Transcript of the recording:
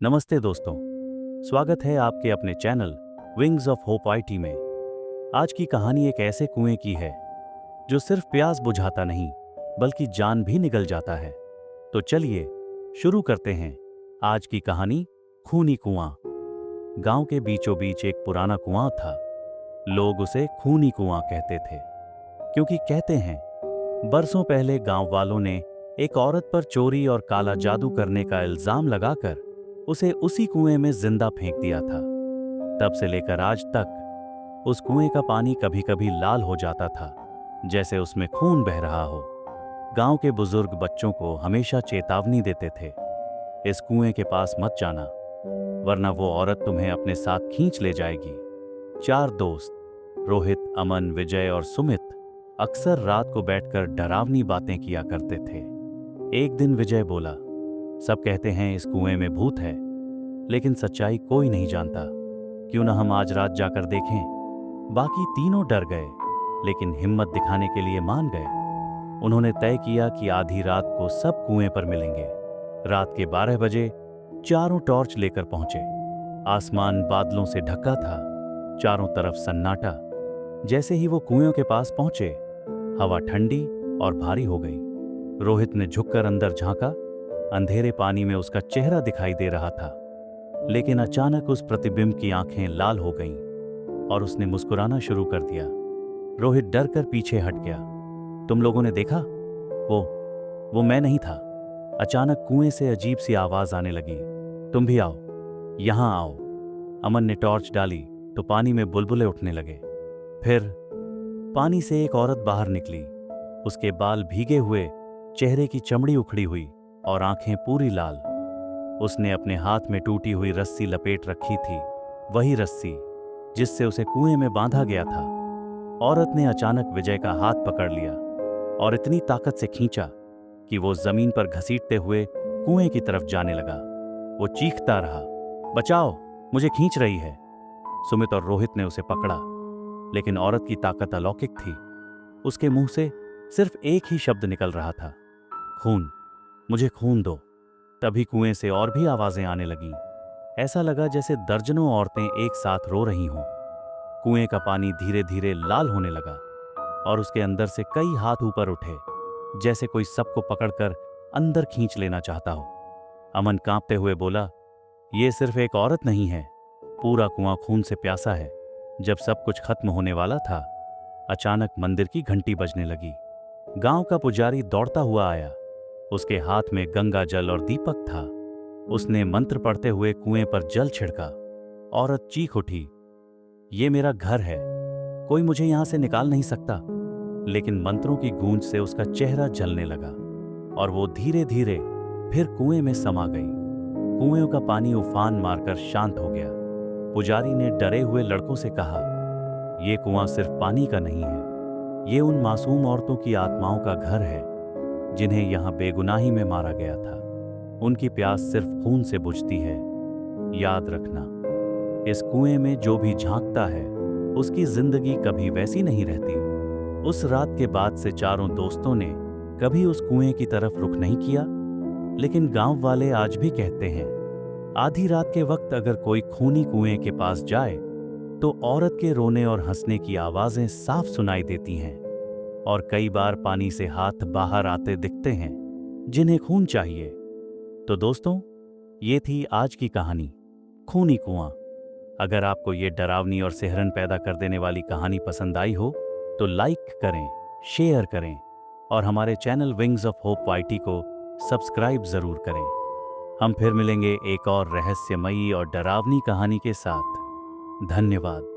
नमस्ते दोस्तों, स्वागत है आपके अपने channel wings of hope IT में। आज की कहानी एक ऐसे कुएं की है जो सिर्फ प्यास बुझाता नहीं बल्कि जान भी निगल जाता है। तो चलिए शुरू करते हैं आज की कहानी। खूनी कुआं। गांव के बीचों बीच एक पुराना कुआं था। लोग उसे खूनी कुआं कहते थे क्योंकि कहते हैं बरसों पहले गांव वालों ने एक औरत पर चोरी और काला जादू करने का इल्जाम लगाकर उसे उसी कुएं में जिंदा फेंक दिया था। तब से लेकर आज तक उस कुएं का पानी कभी कभी लाल हो जाता था, जैसे उसमें खून बह रहा हो। गांव के बुजुर्ग बच्चों को हमेशा चेतावनी देते थे, इस कुएं के पास मत जाना, वरना वो औरत तुम्हें अपने साथ खींच ले जाएगी। चार दोस्त रोहित, अमन, विजय और सुमित अक्सर रात को बैठकर डरावनी बातें किया करते थे। एक दिन विजय बोला, सब कहते हैं इस कुएं में भूत है, लेकिन सच्चाई कोई नहीं जानता। क्यों ना हम आज रात जाकर देखें। बाकी तीनों डर गए, लेकिन हिम्मत दिखाने के लिए मान गए। उन्होंने तय किया कि आधी रात को सब कुएं पर मिलेंगे। रात के 12 बजे चारों टॉर्च लेकर पहुंचे। आसमान बादलों से ढका था, चारों तरफ सन्नाटा। जैसे ही वो कुएं के पास पहुंचे, हवा ठंडी और भारी हो गई। रोहित ने झुककर अंदर झांका। अंधेरे पानी में उसका चेहरा दिखाई दे रहा था, लेकिन अचानक उस प्रतिबिंब की आंखें लाल हो गईं और उसने मुस्कुराना शुरू कर दिया। रोहित डर कर पीछे हट गया। तुम लोगों ने देखा? वो मैं नहीं था। अचानक कुएं से अजीब सी आवाज आने लगी, तुम भी आओ, यहां आओ। अमन ने टॉर्च डाली तो पानी में बुलबुले उठने लगे। फिर पानी से एक औरत बाहर निकली। उसके बाल भीगे हुए, चेहरे की चमड़ी उखड़ी हुई और आंखें पूरी लाल। उसने अपने हाथ में टूटी हुई रस्सी लपेट रखी थी, वही रस्सी जिससे उसे कुएं में बांधा गया था। औरत ने अचानक विजय का हाथ पकड़ लिया और इतनी ताकत से खींचा कि वो जमीन पर घसीटते हुए कुएं की तरफ जाने लगा। वो चीखता रहा, बचाओ, मुझे खींच रही है। सुमित और रोहित ने उसे पकड़ा, लेकिन औरत की ताकत अलौकिक थी। उसके मुंह से सिर्फ एक ही शब्द निकल रहा था, खून, मुझे खून दो। तभी कुएं से और भी आवाजें आने लगीं। ऐसा लगा जैसे दर्जनों औरतें एक साथ रो रही हों। कुएं का पानी धीरे धीरे लाल होने लगा और उसके अंदर से कई हाथ ऊपर उठे, जैसे कोई सबको पकड़कर अंदर खींच लेना चाहता हो। अमन कांपते हुए बोला, ये सिर्फ एक औरत नहीं है, पूरा कुआं खून से प्यासा है। जब सब कुछ खत्म होने वाला था, अचानक मंदिर की घंटी बजने लगी। गांव का पुजारी दौड़ता हुआ आया। उसके हाथ में गंगा जल और दीपक था। उसने मंत्र पढ़ते हुए कुएं पर जल छिड़का। औरत चीख उठी, ये मेरा घर है, कोई मुझे यहां से निकाल नहीं सकता। लेकिन मंत्रों की गूंज से उसका चेहरा जलने लगा और वो धीरे धीरे फिर कुएं में समा गई। कुएं का पानी उफान मारकर शांत हो गया। पुजारी ने डरे हुए लड़कों से कहा, ये कुआं सिर्फ पानी का नहीं है, ये उन मासूम औरतों की आत्माओं का घर है जिन्हें यहां बेगुनाही में मारा गया था। उनकी प्यास सिर्फ खून से बुझती है। याद रखना, इस कुएं में जो भी झांकता है उसकी जिंदगी कभी वैसी नहीं रहती। उस रात के बाद से चारों दोस्तों ने कभी उस कुएं की तरफ रुख नहीं किया। लेकिन गांव वाले आज भी कहते हैं, आधी रात के वक्त अगर कोई खूनी कुएं के पास जाए तो औरत के रोने और हंसने की आवाजें साफ सुनाई देती हैं और कई बार पानी से हाथ बाहर आते दिखते हैं जिन्हें खून चाहिए। तो दोस्तों, ये थी आज की कहानी, खूनी कुआं। अगर आपको ये डरावनी और सिहरन पैदा कर देने वाली कहानी पसंद आई हो तो लाइक करें, शेयर करें और हमारे channel wings of hope IT को सब्सक्राइब जरूर करें। हम फिर मिलेंगे एक और रहस्यमयी और डरावनी कहानी के साथ। धन्यवाद।